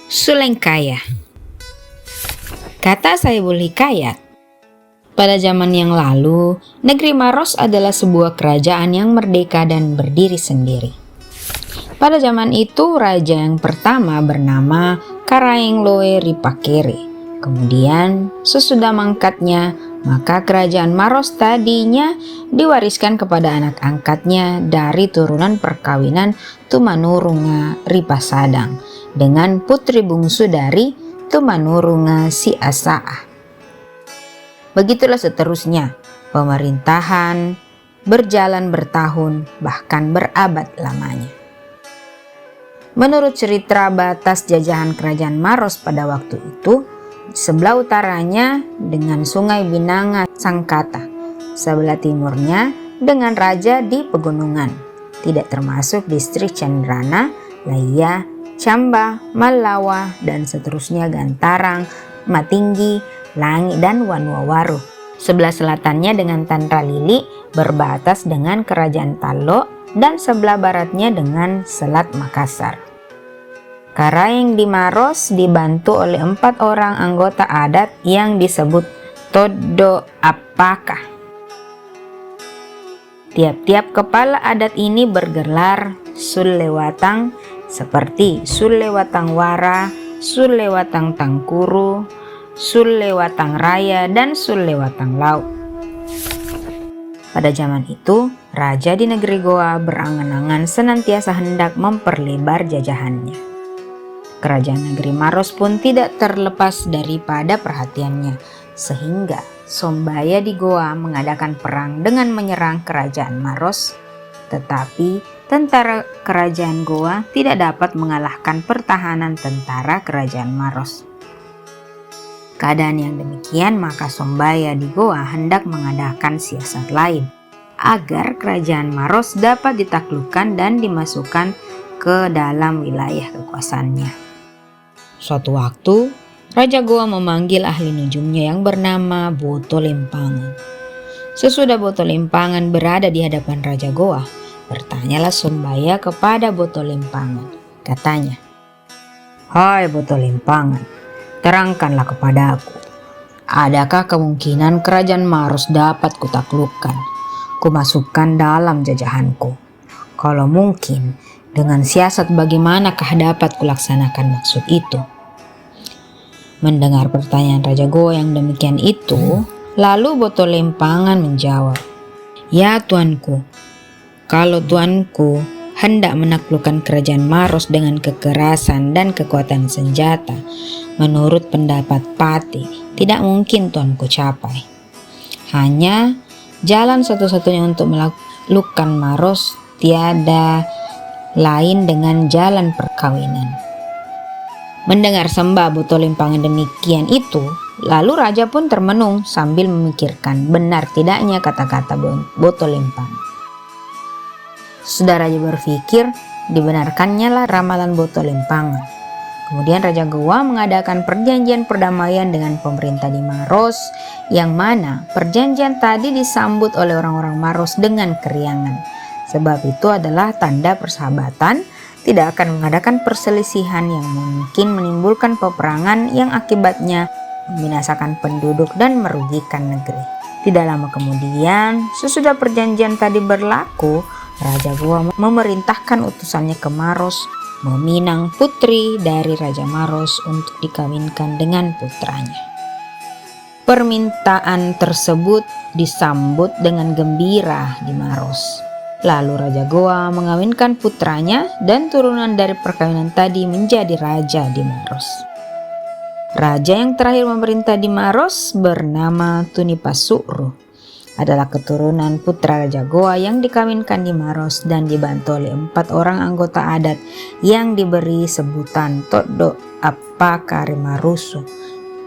Sulengkaya. Kata Saibul Hikayat, pada zaman yang lalu, negeri Maros adalah sebuah kerajaan yang merdeka dan berdiri sendiri. Pada zaman itu, raja yang pertama bernama Karaengloe Ripakere. Kemudian, sesudah mangkatnya, maka kerajaan Maros tadinya diwariskan kepada anak angkatnya dari turunan perkawinan Tumanurunga Ripasadang dengan putri bungsu dari Tumanurunga Si Asa'a. Begitulah seterusnya, pemerintahan berjalan bertahun bahkan berabad lamanya. Menurut cerita batas jajahan kerajaan Maros pada waktu itu, sebelah utaranya dengan sungai Binanga Sangkata, sebelah timurnya dengan raja di pegunungan, tidak termasuk distrik Cendrana, Laya, Camba, Malawa, dan seterusnya Gantarang, Matinggi, Langi, dan Wanuawaru. Sebelah selatannya dengan Tanra Lili berbatas dengan kerajaan Talo dan sebelah baratnya dengan Selat Makassar. Karaeng di Maros dibantu oleh 4 orang anggota adat yang disebut Todo Apaka. Tiap-tiap kepala adat ini bergelar Sulewatang seperti Sulewatang Wara, Sulewatang Tangkuru, Sulewatang Raya, dan Sulewatang Laut. Pada zaman itu, raja di negeri Goa berangan-angan senantiasa hendak memperlebar jajahannya. Kerajaan negeri Maros pun tidak terlepas daripada perhatiannya, sehingga Sombaya di Goa mengadakan perang dengan menyerang kerajaan Maros, tetapi tentara kerajaan Goa tidak dapat mengalahkan pertahanan tentara kerajaan Maros. Keadaan yang demikian, maka Sombaya di Goa hendak mengadakan siasat lain agar kerajaan Maros dapat ditaklukkan dan dimasukkan ke dalam wilayah kekuasaannya. Suatu waktu, Raja Goa memanggil ahli nujumnya yang bernama Boto Lempangan. Sesudah Boto Lempangan berada di hadapan Raja Goa, bertanyalah Sombaya kepada Boto Lempangan. Katanya, "Hai Boto Lempangan, terangkanlah kepadaku, adakah kemungkinan kerajaan Maros dapat kutaklukkan, kumasukkan dalam jajahanku? Kalau mungkin, dengan siasat bagaimanakah dapat kulaksanakan maksud itu?" Mendengar pertanyaan Raja Goa yang demikian itu, lalu Boto Lempangan menjawab, "Ya tuanku, kalau tuanku hendak menaklukkan kerajaan Maros dengan kekerasan dan kekuatan senjata, menurut pendapat Pati, tidak mungkin tuanku capai. Hanya jalan satu-satunya untuk menaklukkan Maros tiada lain dengan jalan perkawinan." Mendengar sembah Boto Lempangan demikian itu, lalu raja pun termenung sambil memikirkan benar tidaknya kata-kata Boto Lempangan. Sudah raja berpikir, dibenarkannya lah ramalan Boto Lempangan. Kemudian Raja Goa mengadakan perjanjian perdamaian dengan pemerintah di Maros, yang mana perjanjian tadi disambut oleh orang-orang Maros dengan keriangan. Sebab itu adalah tanda persahabatan, tidak akan mengadakan perselisihan yang mungkin menimbulkan peperangan yang akibatnya membinasakan penduduk dan merugikan negeri. Tidak lama kemudian, sesudah perjanjian tadi berlaku, Raja Goa memerintahkan utusannya ke Maros meminang putri dari Raja Maros untuk dikawinkan dengan putranya. Permintaan tersebut disambut dengan gembira di Maros. Lalu Raja Goa mengawinkan putranya dan turunan dari perkawinan tadi menjadi raja di Maros. Raja yang terakhir memerintah di Maros bernama Tunipasuru, adalah keturunan putra Raja Goa yang dikawinkan di Maros dan dibantu oleh 4 orang anggota adat yang diberi sebutan Todo Apaka Rimarusu,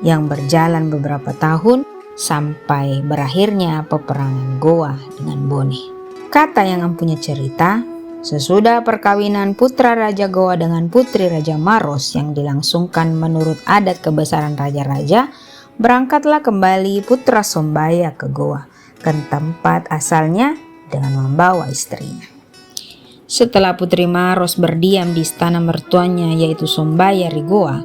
yang berjalan beberapa tahun sampai berakhirnya peperangan Goa dengan Bone. Kata yang mempunyai cerita, sesudah perkawinan putra Raja Goa dengan putri Raja Maros yang dilangsungkan menurut adat kebesaran raja-raja, berangkatlah kembali putra Sombaya ke Goa, ke tempat asalnya dengan membawa istrinya. Setelah Putri Maros berdiam di istana mertuanya yaitu Sombaya Rigoa,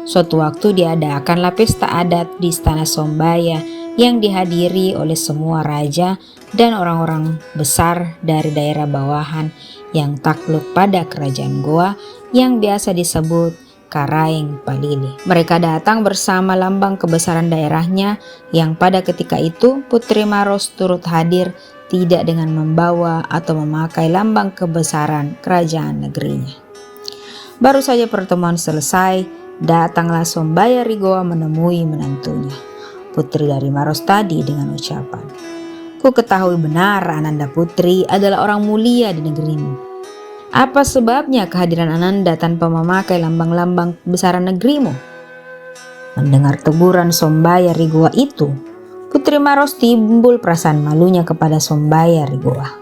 suatu waktu diadakanlah pesta adat di istana Sombaya yang dihadiri oleh semua raja dan orang-orang besar dari daerah bawahan yang takluk pada kerajaan Goa yang biasa disebut Karaeng Palili. Mereka datang bersama lambang kebesaran daerahnya yang pada ketika itu Putri Maros turut hadir, tidak dengan membawa atau memakai lambang kebesaran kerajaan negerinya. Baru saja pertemuan selesai, datanglah Sombaya Rigoa menemui menantunya, putri dari Maros tadi, dengan ucapan, "Ku ketahui benar Ananda Putri adalah orang mulia di negerimu. Apa sebabnya kehadiran Ananda tanpa memakai lambang-lambang kebesaran negerimu?" Mendengar teguran Sombaya Rigoa itu, Putri Maros timbul perasaan malunya kepada Sombaya Rigoa.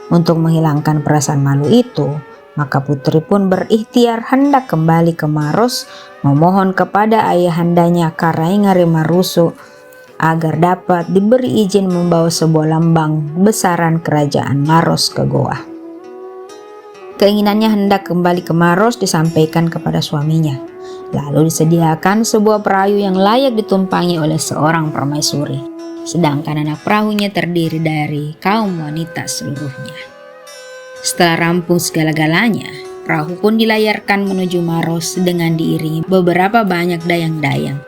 Untuk menghilangkan perasaan malu itu, maka putri pun berikhtiar hendak kembali ke Maros memohon kepada ayahandanya Karaeng Marusu agar dapat diberi izin membawa sebuah lambang besaran kerajaan Maros ke Goa. Keinginannya hendak kembali ke Maros disampaikan kepada suaminya. Lalu disediakan sebuah perahu yang layak ditumpangi oleh seorang permaisuri, sedangkan anak perahunya terdiri dari kaum wanita seluruhnya. Setelah rampung segala-galanya, perahu pun dilayarkan menuju Maros dengan diiringi beberapa banyak dayang-dayang,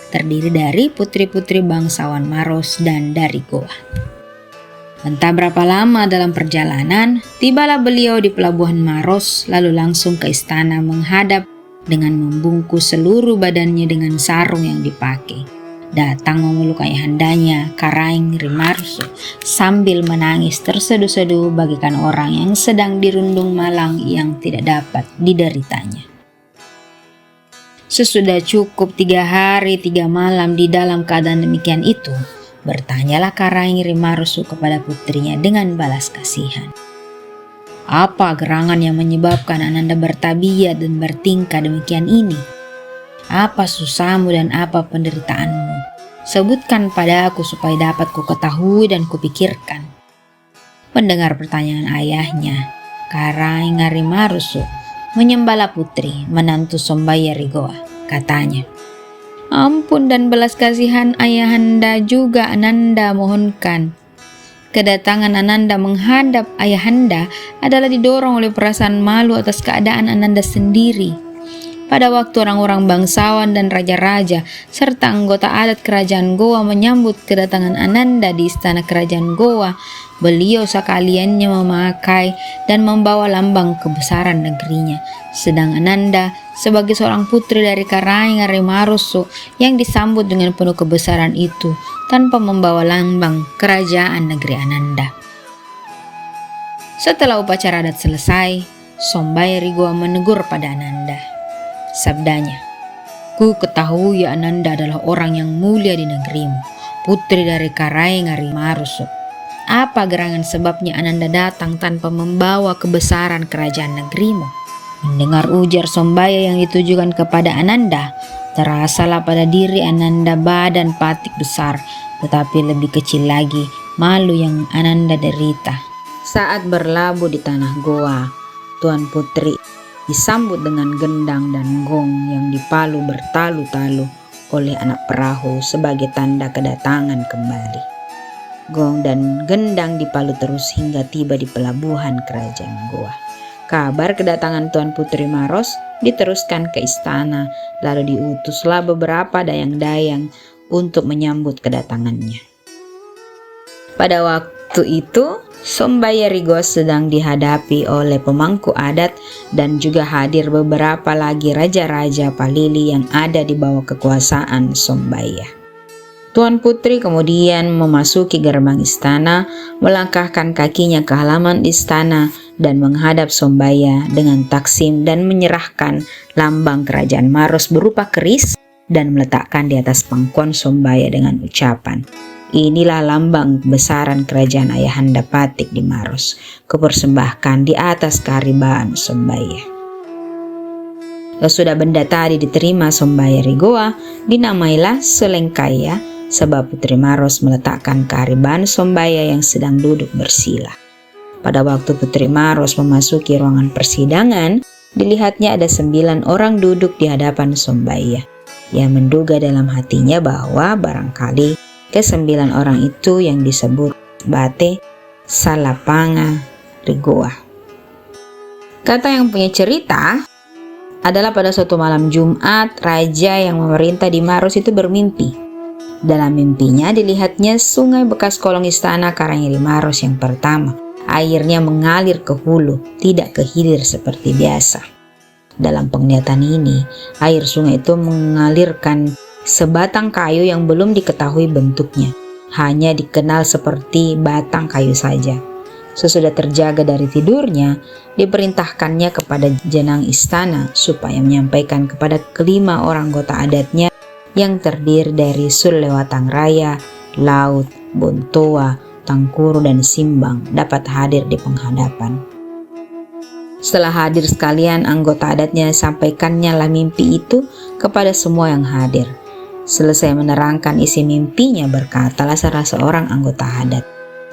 terdiri dari putri-putri bangsawan Maros dan dari Goa. Entah berapa lama dalam perjalanan, tibalah beliau di pelabuhan Maros, lalu langsung ke istana menghadap dengan membungkus seluruh badannya dengan sarung yang dipakai. Datang memeluk ayahandanya Karaeng Marusu sambil menangis terseduh-seduh bagaikan orang yang sedang dirundung malang yang tidak dapat dideritanya. Sesudah cukup 3 hari 3 malam di dalam keadaan demikian itu, bertanyalah Karaeng Marusu kepada putrinya dengan balas kasihan, "Apa gerangan yang menyebabkan Ananda bertabiat dan bertingkah demikian ini? Apa susahmu dan apa penderitaanmu? Sebutkan padaku supaya dapat ku ketahui dan kupikirkan." Mendengar pertanyaan ayahnya, Karaeng Marusu menyembala putri, menantu Sombaya Rigoa. Katanya, "Ampun dan belas kasihan ayahanda juga Ananda mohonkan. Kedatangan Ananda menghadap ayahanda adalah didorong oleh perasaan malu atas keadaan Ananda sendiri. Pada waktu orang-orang bangsawan dan raja-raja serta anggota adat kerajaan Goa menyambut kedatangan Ananda di istana kerajaan Goa, beliau sekaliannya memakai dan membawa lambang kebesaran negerinya. Sedang Ananda sebagai seorang putri dari Karaeng Marusu yang disambut dengan penuh kebesaran itu tanpa membawa lambang kerajaan negeri Ananda." Setelah upacara adat selesai, Sombaya Rigoa menegur pada Ananda. Sabdanya, "Ku ketahui Ananda adalah orang yang mulia di negerimu, putri dari Karaeng Marusu. Apa gerangan sebabnya Ananda datang tanpa membawa kebesaran kerajaan negerimu?" Mendengar ujar Sombaya yang ditujukan kepada Ananda, terasalah pada diri Ananda badan patik besar, tetapi lebih kecil lagi malu yang Ananda derita. Saat berlabuh di tanah Goa, Tuan Putri disambut dengan gendang dan gong yang dipalu bertalu-talu oleh anak perahu sebagai tanda kedatangan kembali. Gong dan gendang dipalu terus hingga tiba di pelabuhan kerajaan Goa. Kabar kedatangan Tuan Putri Maros diteruskan ke istana, lalu diutuslah beberapa dayang-dayang untuk menyambut kedatangannya. Pada waktu itu, Sombaya Rigoa sedang dihadapi oleh pemangku adat dan juga hadir beberapa lagi raja-raja Palili yang ada di bawah kekuasaan Sombaya. Tuan Putri kemudian memasuki gerbang istana, melangkahkan kakinya ke halaman istana dan menghadap Sombaya dengan taksim dan menyerahkan lambang kerajaan Maros berupa keris dan meletakkan di atas pangkuan Sombaya dengan ucapan, "Inilah lambang besaran kerajaan ayahanda Patik di Maros, kupersembahkan di atas keharibaan Sombaya." Sesudah benda tadi diterima Sombaya Rigoa, dinamailah Selengkaya, sebab Putri Maros meletakkan keharibaan Sombaya yang sedang duduk bersila. Pada waktu Putri Maros memasuki ruangan persidangan, dilihatnya ada 9 orang duduk di hadapan Sombayah. Ia menduga dalam hatinya bahwa barangkali ke-9 orang itu yang disebut Bate Salapanga Rigoa. Kata yang punya cerita adalah pada suatu malam Jumat, raja yang memerintah di Maros itu bermimpi. Dalam mimpinya dilihatnya sungai bekas kolong istana Karangiri Maros yang pertama. Airnya mengalir ke hulu, tidak ke hilir seperti biasa. Dalam penglihatan ini, air sungai itu mengalirkan sebatang kayu yang belum diketahui bentuknya. Hanya dikenal seperti batang kayu saja. Sesudah terjaga dari tidurnya, diperintahkannya kepada jenang istana supaya menyampaikan kepada kelima orang anggota adatnya yang terdiri dari Sulewatang Raya, Laut, Bontoa, Tangkuru, dan Simbang dapat hadir di penghadapan. Setelah hadir sekalian, anggota adatnya sampaikannya lah mimpi itu kepada semua yang hadir. Selesai menerangkan isi mimpinya, berkatalah salah seorang anggota adat,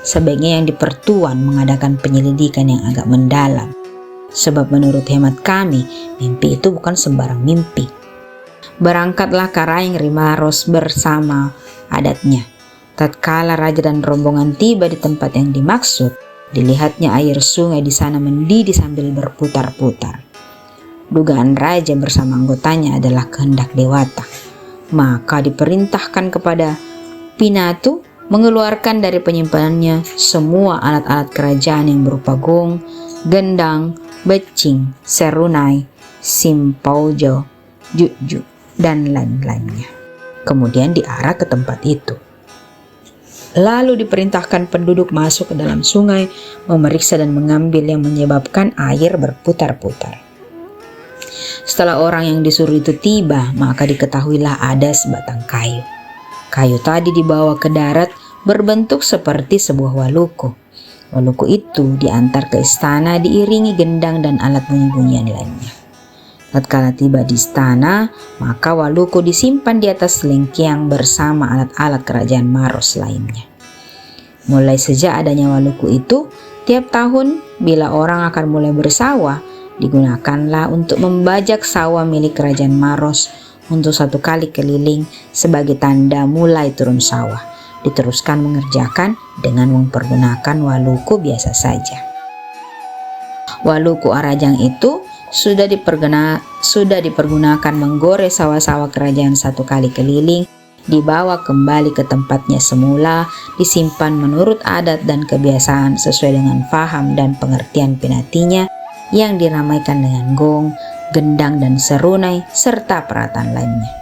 sebaiknya yang dipertuan mengadakan penyelidikan yang agak mendalam. Sebab menurut hemat kami, mimpi itu bukan sembarang mimpi. Berangkatlah Karangiri Maros bersama adatnya. Tatkala raja dan rombongan tiba di tempat yang dimaksud, dilihatnya air sungai di sana mendidih sambil berputar-putar. Dugaan raja bersama anggotanya adalah kehendak dewata. Maka diperintahkan kepada Pinatu mengeluarkan dari penyimpanannya semua alat-alat kerajaan yang berupa gong, gendang, becing, serunai, simpaujo, juju, dan lain-lainnya. Kemudian diarah ke tempat itu. Lalu diperintahkan penduduk masuk ke dalam sungai, memeriksa dan mengambil yang menyebabkan air berputar-putar. Setelah orang yang disuruh itu tiba, maka diketahuilah ada sebatang kayu. Kayu tadi dibawa ke darat berbentuk seperti sebuah waluku. Waluku itu diantar ke istana diiringi gendang dan alat bunyi-bunyian lainnya. Tatkala tiba di istana, maka waluku disimpan di atas selengkiang bersama alat-alat kerajaan Maros lainnya. Mulai sejak adanya waluku itu, tiap tahun bila orang akan mulai bersawah, digunakanlah untuk membajak sawah milik kerajaan Maros untuk 1 kali keliling sebagai tanda mulai turun sawah. Diteruskan mengerjakan dengan mempergunakan waluku biasa saja. Waluku arajang itu sudah dipergunakan menggores sawah-sawah kerajaan 1 kali keliling, dibawa kembali ke tempatnya semula, disimpan menurut adat dan kebiasaan sesuai dengan faham dan pengertian Pinatinya yang diramaikan dengan gong, gendang, dan serunai serta peralatan lainnya.